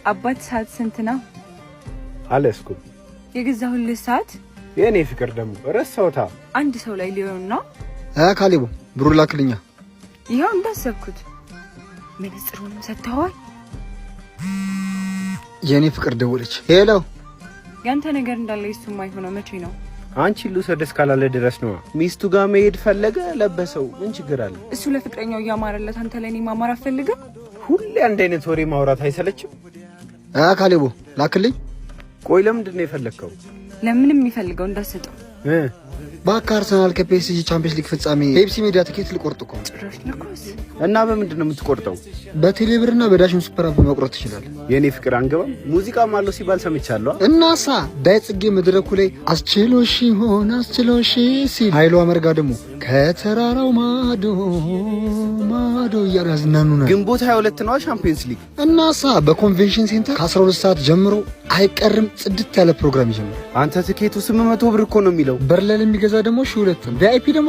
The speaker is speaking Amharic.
አባት ሰዓት ስንት ነው? አለስኩም የገዛሁልህ ሰዓት የኔ ፍቅር ደግሞ ረሳውታ። አንድ ሰው ላይ ሊሆን ነው። ካሌቡ ብሩ ላክልኛ። ይሄው እንዳሰብኩት መነጽሩንም ሰጥተዋል። የኔ ፍቅር ደወለች። ሄሎ ያንተ ነገር እንዳለ እሱም አይሆነው መቼ ነው? አንቺ ልውሰድስ ካላለ ድረስ ነው። ሚስቱ ጋር መሄድ ፈለገ ለበሰው። ምን ችግር አለ? እሱ ለፍቅረኛው እያማረለት አንተ ላይ ማማር አፈልገ? ሁሌ አንድ አይነት ወሬ ማውራት አይሰለችም? ካሌቡ ላክልኝ። ቆይ ለምንድን ነው የፈለከው? ለምንም የሚፈልገው እንዳሰጠው ባካ አርሰናል ከፒኤስጂ ቻምፒየንስ ሊግ ፍጻሜ ፔፕሲ ሜዲያ ትኬት ልቆርጥ እኮ። ጭራሽ ለኮስ እና በምንድን ነው የምትቆርጠው? በቴሌብርና በዳሽን ሱፐር አፕ መቁረጥ ትችላለህ። የኔ ፍቅር አንገባም። ሙዚቃም አለው ሲባል ሰምቻለሁ። እናሳ ዳይ ጽጌ መድረኩ ላይ አስችሎሽ ሆነ አስችሎሽ ሲል ኃይሉ አመርጋ ደግሞ ከተራራው ማዶ ማዶ እያሉ ያዝናኑናል። ግንቦት 22 ነው ቻምፒየንስ ሊግ። እናሳ በኮንቬንሽን ሴንተር ከ12 ሰዓት ጀምሮ አይቀርም ጽድት ያለ ፕሮግራም ይጀምራል። አንተ ትኬቱ 800 ብር እኮ ነው የሚለው። በርለል የሚገዛ ደግሞ 200 ቪአይፒ ደግሞ